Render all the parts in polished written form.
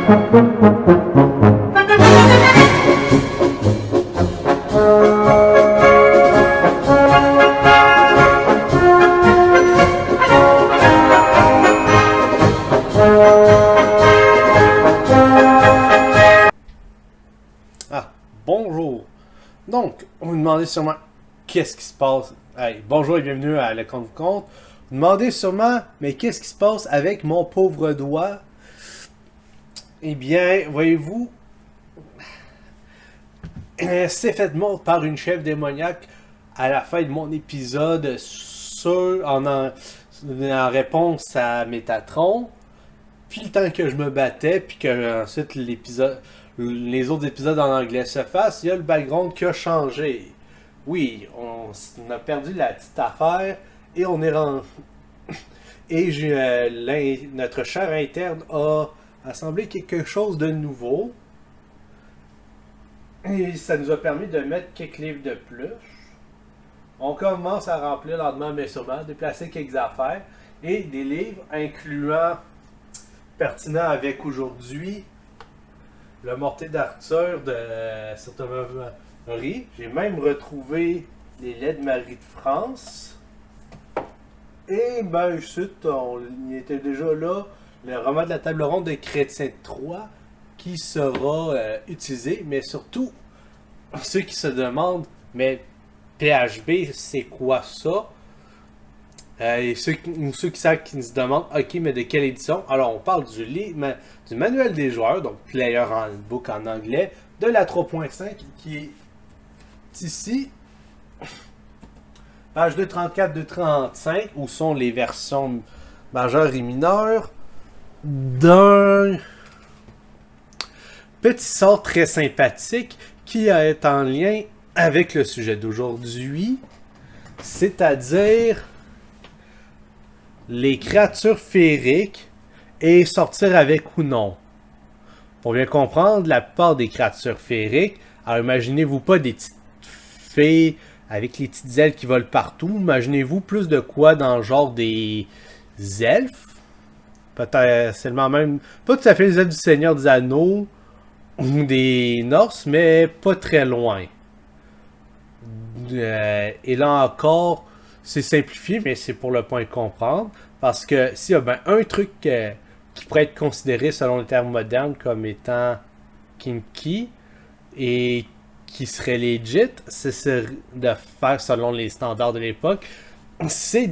Bonjour. Donc, vous me demandez sûrement qu'est-ce qui se passe. Hey, bonjour et bienvenue à Le Compte vous Compte. Vous me demandez sûrement, mais qu'est-ce qui se passe avec mon pauvre doigt? Eh bien, voyez-vous, c'est fait mordre par une chèvre démoniaque à la fin de mon épisode en réponse à Métatron. Puis le temps que je me battais, puis que ensuite les autres épisodes en anglais se fassent, il y a le background qui a changé. Oui, on a perdu la petite affaire et on est rendu. Et notre chair interne a assemblé quelque chose de nouveau. Et ça nous a permis de mettre quelques livres de plus. On commence à remplir lentement mais sûrement, déplacer quelques affaires et des livres incluant pertinent avec aujourd'hui le Mortier d'Arthur de Sainte-Marie. J'ai même retrouvé les laits de Marie de France. Et ben, il était déjà là, le roman de la table ronde de Chrétien de Troyes qui sera utilisé, mais surtout ceux qui se demandent, mais PHB, c'est quoi ça? Et ceux qui savent, qui se demandent, ok, mais de quelle édition? Alors, on parle du manuel des joueurs, donc Player Handbook en anglais, de la 3.5 qui est ici, page 234, 235, où sont les versions majeures et mineures d'un petit sort très sympathique qui est en lien avec le sujet d'aujourd'hui, c'est-à-dire les créatures féeriques et sortir avec ou non. Pour bien comprendre, la plupart des créatures féeriques, alors imaginez-vous pas des petites fées avec les petites ailes qui volent partout, imaginez-vous plus de quoi dans le genre des elfes, peut-être seulement même, pas tout à fait les elfes du Seigneur des Anneaux ou des Norses, mais pas très loin. Et là encore, c'est simplifié, mais c'est pour le point de comprendre. Parce que s'il y a ben un truc qui pourrait être considéré selon le terme moderne comme étant kinky et qui serait legit, c'est de faire selon les standards de l'époque, c'est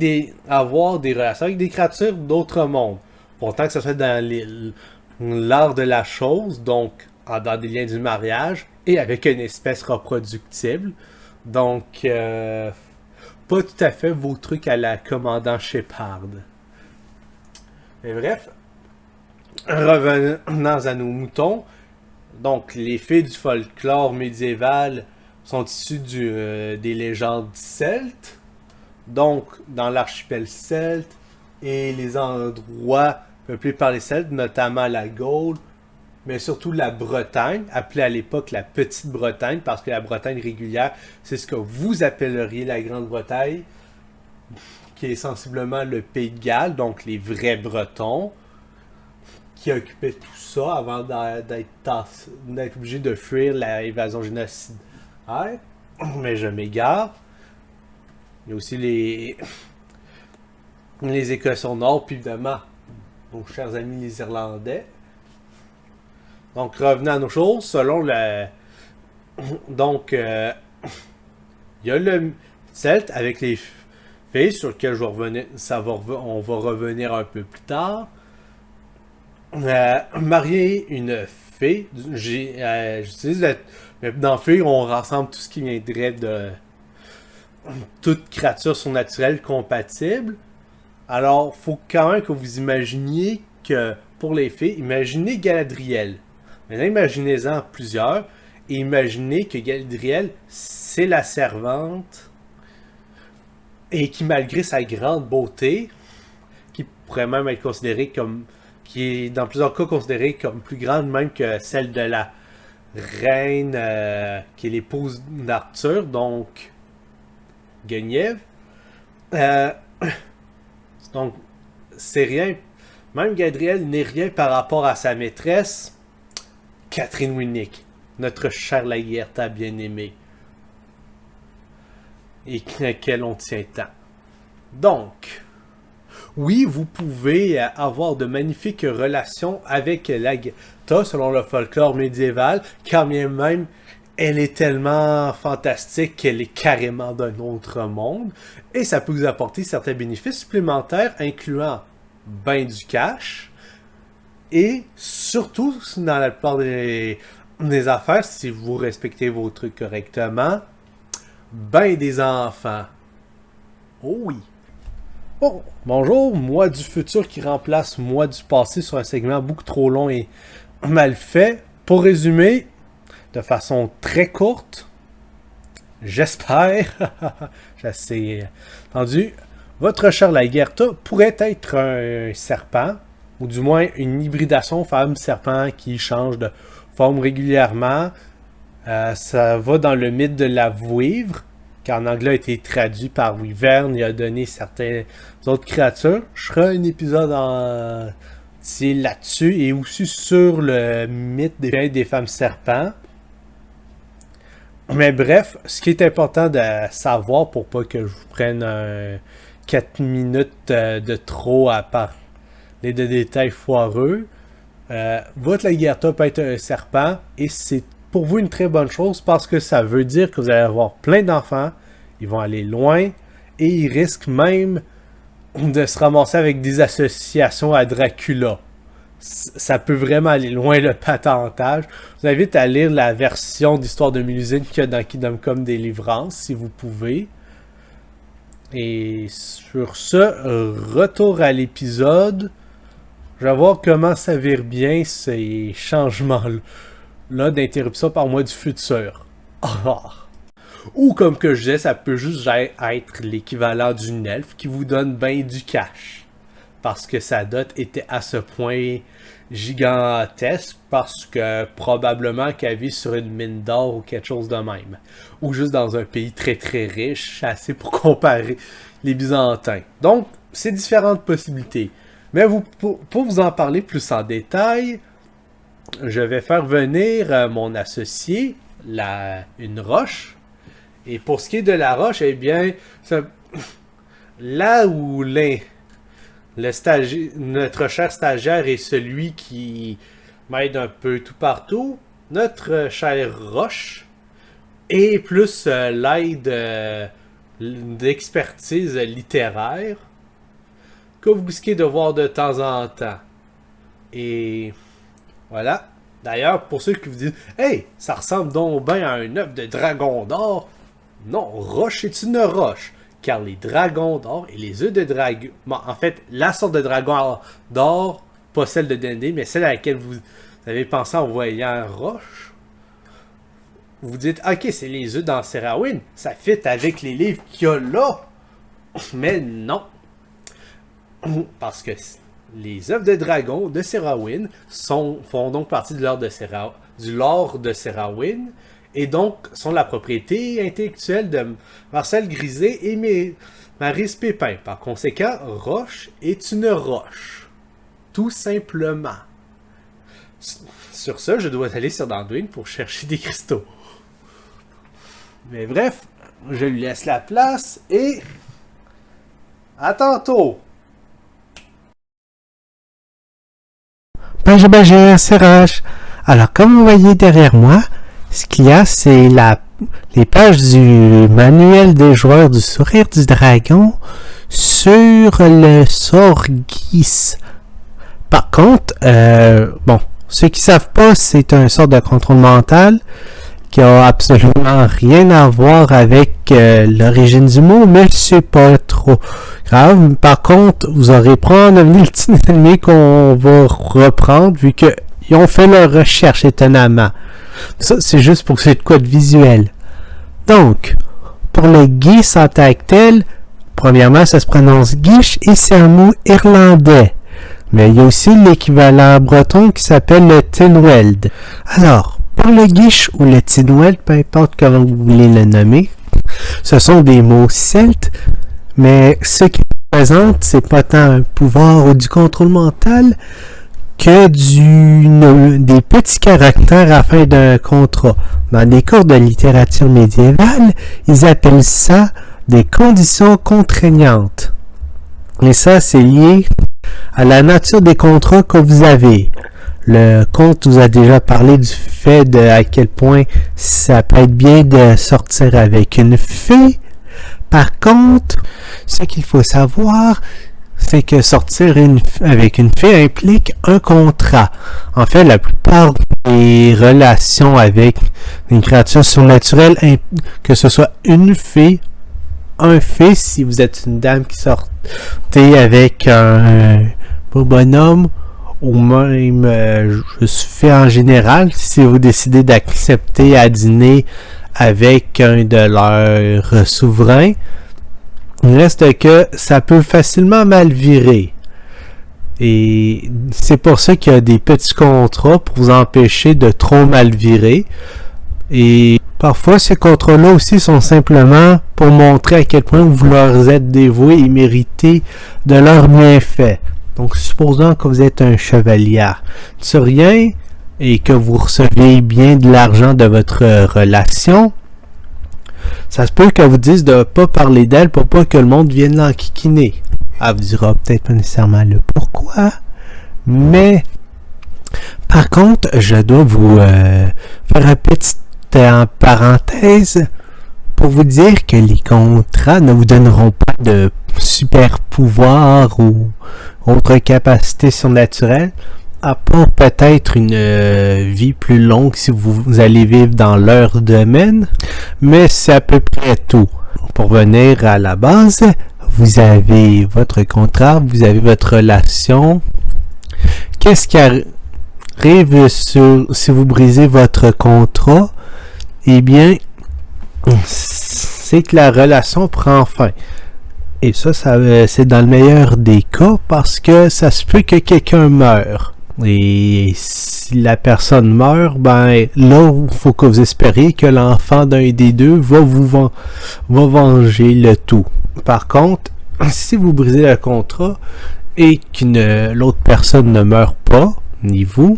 avoir des relations avec des créatures d'autres mondes. Pourtant que ce soit dans l'art de la chose, donc dans des liens du mariage et avec une espèce reproductible. Donc, pas tout à fait vos trucs à la commandant Shepard. Mais bref, revenons à nos moutons. Donc, les fées du folklore médiéval sont issues des légendes celtes. Donc, dans l'archipel celte et les endroits peuplés par les Celtes, notamment la Gaule, mais surtout la Bretagne, appelée à l'époque la Petite-Bretagne, parce que la Bretagne régulière, c'est ce que vous appelleriez la Grande-Bretagne, qui est sensiblement le Pays de Galles, donc les vrais Bretons, qui occupaient tout ça avant d'être obligés de fuir l'invasion génocidaire. Mais je m'égare. Il y a aussi les Écossais au nord, puis évidemment, nos chers amis les Irlandais. Donc, revenons à nos choses, selon le... Donc, il y a le Celte avec les fées, sur lequel je vais revenir, on va revenir un peu plus tard. Marier une fée, j'utilise dans fée, on rassemble tout ce qui viendrait de toute créature surnaturelle compatible. Alors, il faut quand même que vous imaginiez que, pour les fées, imaginez Galadriel. Maintenant, imaginez-en plusieurs et imaginez que Galadriel, c'est la servante et qui, malgré sa grande beauté, qui pourrait même être considérée comme, qui est dans plusieurs cas considérée comme plus grande même que celle de la reine qui est l'épouse d'Arthur, donc Guenièvre. Donc, c'est rien. Même Galadriel n'est rien par rapport à sa maîtresse, Catherine Winnick, notre chère Laguerta bien-aimée, et laquelle on tient tant. Donc, oui, vous pouvez avoir de magnifiques relations avec Laguerta selon le folklore médiéval, quand bien même elle est tellement fantastique qu'elle est carrément d'un autre monde, et ça peut vous apporter certains bénéfices supplémentaires, incluant ben du cash, et surtout, dans la plupart des affaires, si vous respectez vos trucs correctement, ben des enfants. Oh oui. Bon, bonjour, moi du futur qui remplace moi du passé sur un segment beaucoup trop long et mal fait. Pour résumer, de façon très courte, j'espère, j'ai assez entendu, votre chère Laguerta pourrait être un serpent, ou du moins une hybridation femme-serpent qui change de forme régulièrement. Ça va dans le mythe de la vouivre, qui en anglais a été traduit par Wyvern et a donné certaines autres créatures. Je ferai un épisode entier là-dessus et aussi sur le mythe des femmes serpents. Mais bref, ce qui est important de savoir pour pas que je vous prenne 4 minutes de trop à parler de détails foireux, votre Laguerta peut être un serpent et c'est pour vous une très bonne chose parce que ça veut dire que vous allez avoir plein d'enfants, ils vont aller loin et ils risquent même de se ramasser avec des associations à Dracula. Ça peut vraiment aller loin le patentage. Je vous invite à lire la version d'Histoire de Mélusine qu'il y a dans Kingdom Come Deliverance si vous pouvez. Et sur ce, retour à l'épisode. Je vais voir comment ça vire bien ces changements-là d'interruption par moi du futur. Ou comme que je disais, ça peut juste être l'équivalent d'une elfe qui vous donne ben du cash. Parce que sa dot était à ce point gigantesque, parce que probablement qu'elle vit sur une mine d'or ou quelque chose de même. Ou juste dans un pays très très riche, assez pour comparer les Byzantins. Donc, c'est différentes possibilités. Mais pour vous en parler plus en détail, je vais faire venir mon associé, une roche. Et pour ce qui est de la roche, eh bien, là où notre cher stagiaire est celui qui m'aide un peu tout partout, notre chère roche est plus l'aide d'expertise littéraire que vous risquez de voir de temps en temps. Et voilà. D'ailleurs, pour ceux qui vous disent « Hey, ça ressemble donc bien à un œuf de dragon d'or », non, roche est une roche. Car les dragons d'or et les œufs de dragon... Bon, en fait, la sorte de dragon d'or, pas celle de D&D, mais celle à laquelle vous avez pensé en voyant roche, vous dites « Ok, c'est les œufs dans Serrawind, ça fit avec les livres qu'il y a là. » Mais non. Parce que les œufs de dragon de Serrawind font donc partie du lore de Serrawind, et donc sont la propriété intellectuelle de Marcel Griset et Maryse Pépin. Par conséquent, roche est une roche. Tout simplement. Sur ça, je dois aller sur Anduin pour chercher des cristaux. Mais bref, je lui laisse la place et... à tantôt! Bonjour, c'est Roche. Alors, comme vous voyez derrière moi, ce qu'il y a, c'est les pages du manuel des joueurs du sourire du dragon sur le Sorghis. Par contre, ceux qui savent pas, c'est un sort de contrôle mental qui a absolument rien à voir avec l'origine du mot, mais c'est pas trop grave. Par contre, vous aurez probablement le petit ennemi qu'on va reprendre vu qu'ils ont fait leur recherche étonnamment. Ça, c'est juste pour que c'est de quoi de visuel. Donc, pour le guiche en tant que tel, premièrement, ça se prononce guiche et c'est un mot irlandais. Mais il y a aussi l'équivalent breton qui s'appelle le tinweld. Alors, pour le guiche ou le tinweld, peu importe comment vous voulez le nommer, ce sont des mots celtes, mais ce qui représente, c'est pas tant un pouvoir ou du contrôle mental que des petits caractères à la fin d'un contrat. Dans les cours de littérature médiévale, ils appellent ça des conditions contraignantes. Et ça, c'est lié à la nature des contrats que vous avez. Le conte vous a déjà parlé du fait de à quel point ça peut être bien de sortir avec une fée. Par contre, ce qu'il faut savoir, c'est que sortir avec une fée implique un contrat. En fait, la plupart des relations avec une créature surnaturelle, que ce soit une fée, un fée, si vous êtes une dame qui sortait avec un beau bonhomme, ou même juste fée en général, si vous décidez d'accepter à dîner avec un de leurs souverains, il reste que ça peut facilement mal virer. Et c'est pour ça qu'il y a des petits contrats pour vous empêcher de trop mal virer. Et parfois, ces contrats-là aussi sont simplement pour montrer à quel point vous leur êtes dévoué et méritez de leurs bienfaits. Donc, supposons que vous êtes un chevalier sur rien et que vous recevez bien de l'argent de votre relation, ça se peut qu'elle vous dise de ne pas parler d'elle pour pas que le monde vienne l'enquiquiner. Elle vous dira peut-être pas nécessairement le pourquoi, mais par contre, je dois vous faire un petit parenthèse pour vous dire que les contrats ne vous donneront pas de super pouvoir ou autre capacité surnaturelle, à part peut-être une vie plus longue si vous allez vivre dans leur domaine, mais c'est à peu près tout. Pour venir à la base, vous avez votre contrat, vous avez votre relation. Qu'est-ce qui arrive si vous brisez votre contrat? Eh bien, c'est que la relation prend fin. Et ça c'est dans le meilleur des cas parce que ça se peut que quelqu'un meure. Et si la personne meurt, ben là, il faut que vous espériez que l'enfant d'un des deux va venger le tout. Par contre, si vous brisez le contrat et que l'autre personne ne meurt pas, ni vous,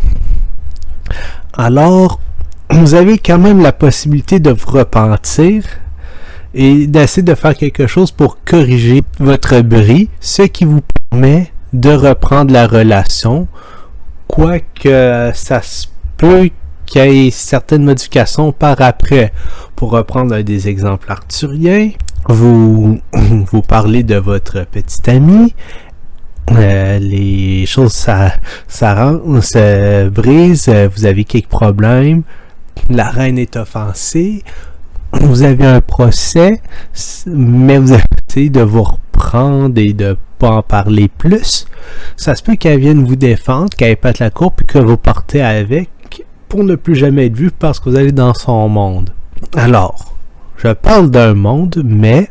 alors vous avez quand même la possibilité de vous repentir et d'essayer de faire quelque chose pour corriger votre bris, ce qui vous permet de reprendre la relation. Quoique ça se peut qu'il y ait certaines modifications par après. Pour reprendre un des exemples arthuriens, vous parlez de votre petit ami, les choses se brisent, vous avez quelques problèmes, la reine est offensée, vous avez un procès, mais vous essayez de vous reprendre et de pas en parler plus. Ça se peut qu'elle vienne vous défendre, qu'elle pète la cour puis que vous partez avec pour ne plus jamais être vu parce que vous allez dans son monde. Alors, je parle d'un monde, mais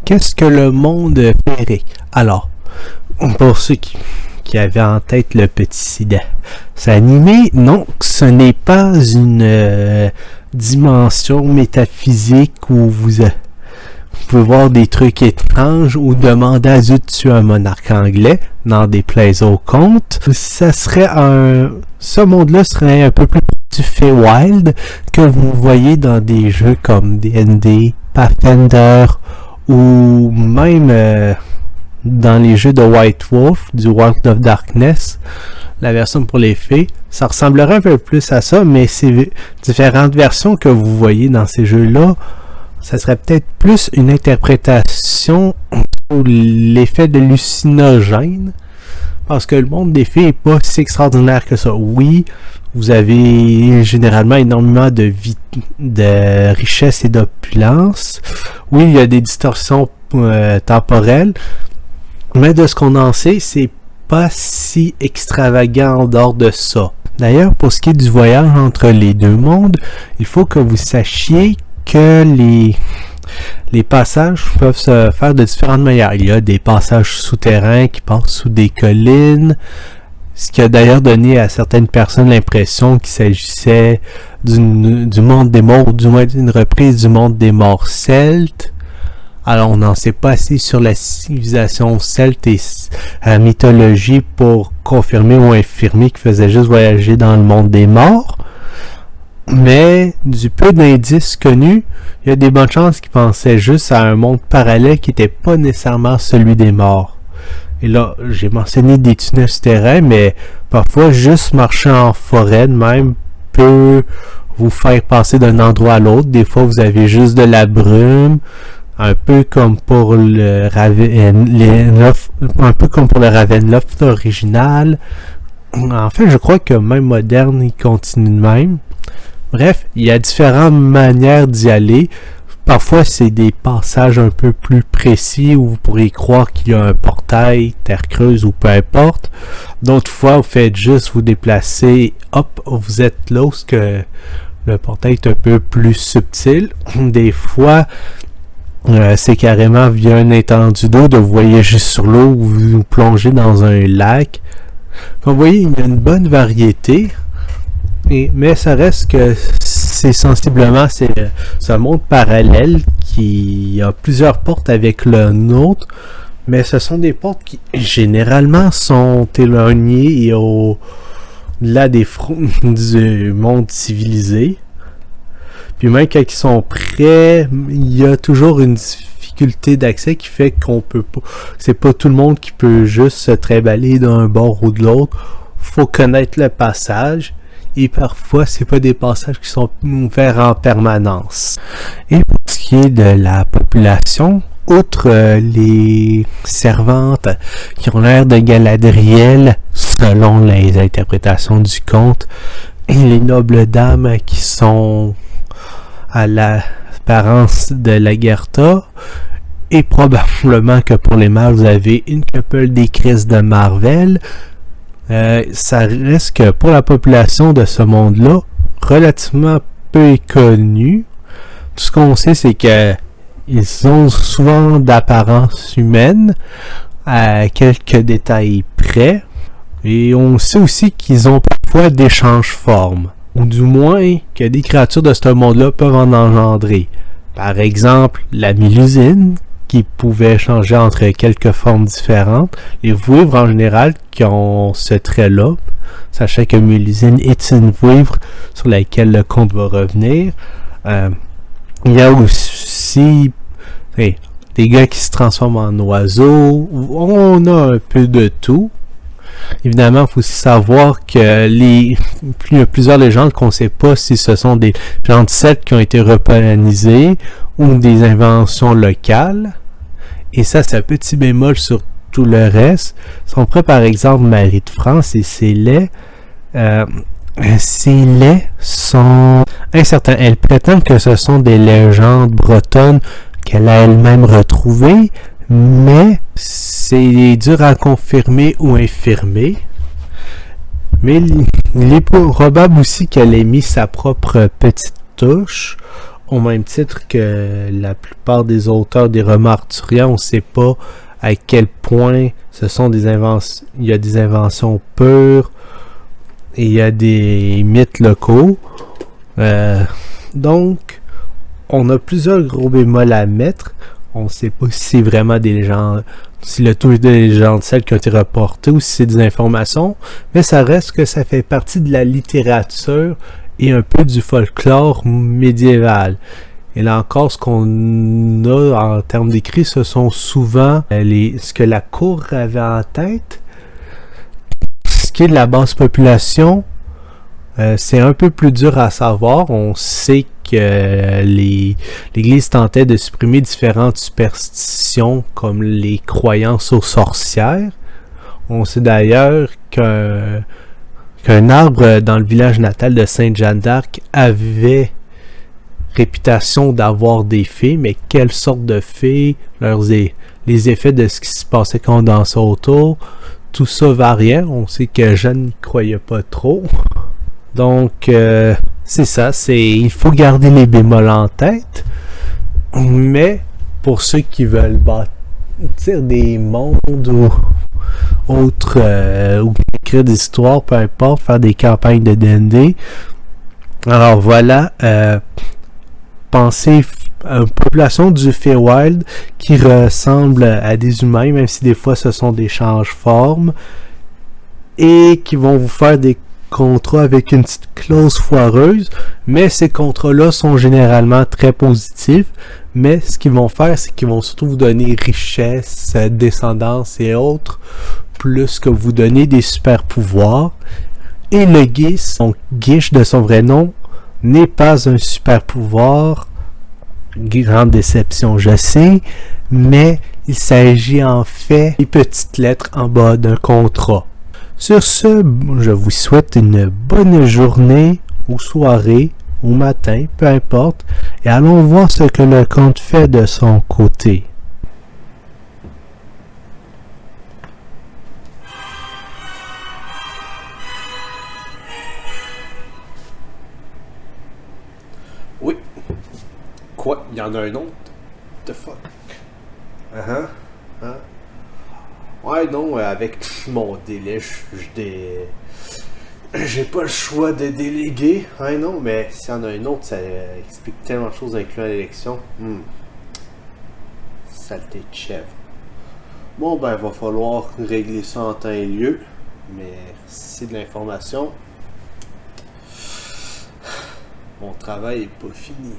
qu'est-ce que le monde féerique? Alors, pour ceux qui avaient en tête le petit dessin animé, non, ce n'est pas une dimension métaphysique où vous pouvez voir des trucs étranges ou demander à Dieu de tuer un monarque anglais dans des plays au conte. Ce monde-là serait un peu plus du Feywild que vous voyez dans des jeux comme D&D, Pathfinder ou même dans les jeux de White Wolf, du World of Darkness, la version pour les fées. Ça ressemblerait un peu plus à ça, mais ces différentes versions que vous voyez dans ces jeux-là, ça serait peut-être plus une interprétation ou l'effet de hallucinogène, parce que le monde des fées n'est pas si extraordinaire que ça. Oui, vous avez généralement énormément de richesse et d'opulence. Oui, il y a des distorsions temporelles, mais de ce qu'on en sait, c'est pas si extravagant en dehors de ça. D'ailleurs, pour ce qui est du voyage entre les deux mondes, il faut que vous sachiez que les passages peuvent se faire de différentes manières. Il y a des passages souterrains qui passent sous des collines, ce qui a d'ailleurs donné à certaines personnes l'impression qu'il s'agissait du monde des morts, ou du moins d'une reprise du monde des morts celtes. Alors, on n'en sait pas assez sur la civilisation celte et la mythologie pour confirmer ou infirmer qu'ils faisaient juste voyager dans le monde des morts. Mais, du peu d'indices connus, il y a des bonnes chances qu'ils pensaient juste à un monde parallèle qui n'était pas nécessairement celui des morts. Et là, j'ai mentionné des tunnels souterrains, mais parfois, juste marcher en forêt de même peut vous faire passer d'un endroit à l'autre. Des fois, vous avez juste de la brume, un peu comme pour le Ravenloft original. En fait, je crois que même moderne, il continue de même. Bref, il y a différentes manières d'y aller. Parfois, c'est des passages un peu plus précis où vous pourriez croire qu'il y a un portail, terre creuse ou peu importe. D'autres fois, vous faites juste vous déplacer, hop, vous êtes là où que le portail est un peu plus subtil. Des fois, c'est carrément via un étendue d'eau de voyager sur l'eau ou vous plongez dans un lac. Comme vous voyez, il y a une bonne variété. Mais ça reste que c'est sensiblement c'est un monde parallèle qui a plusieurs portes avec le nôtre, mais ce sont des portes qui généralement sont éloignées et au-delà des fronts du monde civilisé. Puis même quand ils sont prêts, il y a toujours une difficulté d'accès qui fait qu'on peut pas. C'est pas tout le monde qui peut juste se trimballer d'un bord ou de l'autre. Faut connaître le passage. Et parfois, c'est pas des passages qui sont ouverts en permanence. Et pour ce qui est de la population, outre les servantes qui ont l'air de Galadriel, selon les interprétations du conte, et les nobles dames qui sont à l'apparence de Lagertha, et probablement que pour les mâles, vous avez une couple des crises de Marvel. Ça reste que pour la population de ce monde-là, relativement peu connu. Tout ce qu'on sait, c'est que ils ont souvent d'apparence humaine, à quelques détails près. Et on sait aussi qu'ils ont parfois d'échanges-formes, ou du moins que des créatures de ce monde-là peuvent en engendrer. Par exemple, la Mélusine, qui pouvaient changer entre quelques formes différentes. Les vouivres en général qui ont ce trait-là, sachant que Mélusine est une vouivre sur laquelle le conte va revenir. Il y a aussi des gars qui se transforment en oiseaux. On a un peu de tout. Évidemment, il faut aussi savoir que il y a plusieurs légendes qu'on ne sait pas si ce sont des légendes celtes qui ont été repolonisées ou des inventions locales. Et ça, c'est un petit bémol sur tout le reste. Si on prend par exemple Marie de France et ses laits, ces laits sont incertains. Elle prétend que ce sont des légendes bretonnes qu'elle a elle-même retrouvées, mais c'est dur à confirmer ou infirmer. Mais il est probable aussi qu'elle ait mis sa propre petite touche, au même titre que la plupart des auteurs des romans arthuriens. On ne sait pas à quel point ce sont des inventions. Il y a des inventions pures et il y a des mythes locaux. Donc, on a plusieurs gros bémols à mettre. On ne sait pas si c'est vraiment des légendes, si le tout est des légendes celles qui ont été reportées ou si c'est des informations, mais ça reste que ça fait partie de la littérature et un peu du folklore médiéval. Et là encore, ce qu'on a en termes d'écrit, ce sont souvent ce que la cour avait en tête. Ce qui est de la basse population, c'est un peu plus dur à savoir. On sait que l'Église tentait de supprimer différentes superstitions comme les croyances aux sorcières. On sait d'ailleurs qu'un arbre dans le village natal de Sainte-Jeanne d'Arc avait réputation d'avoir des fées, mais quelle sorte de fées, les effets de ce qui se passait quand on dansait autour, tout ça variait. On sait que Jeanne n'y croyait pas trop. Donc, c'est ça, il faut garder les bémols en tête, mais pour ceux qui veulent bâtir des mondes ou autres, ou écrire des histoires, peu importe, faire des campagnes de D&D, alors voilà, pensez population du Feywild qui ressemble à des humains, même si des fois ce sont des change-formes, et qui vont vous faire des contrats avec une petite clause foireuse, mais ces contrats-là sont généralement très positifs, mais ce qu'ils vont faire, c'est qu'ils vont surtout vous donner richesse, descendance et autres, plus que vous donner des super pouvoirs. Et le Gish, donc Gish de son vrai nom, n'est pas un super pouvoir, grande déception je sais, mais il s'agit en fait des petites lettres en bas d'un contrat. Sur ce, je vous souhaite une bonne journée ou soirée ou matin, peu importe, et allons voir ce que le comte fait de son côté. Oui. Quoi? Il y en a un autre? The fuck? Ouais, non, avec mon délai, j'ai pas le choix de déléguer. Ouais, non, mais s'il y en a un autre, ça explique tellement de choses incluant l'élection. Saleté de chèvre. Bon, ben, va falloir régler ça en temps et lieu. Mais c'est de l'information. Mon travail est pas fini.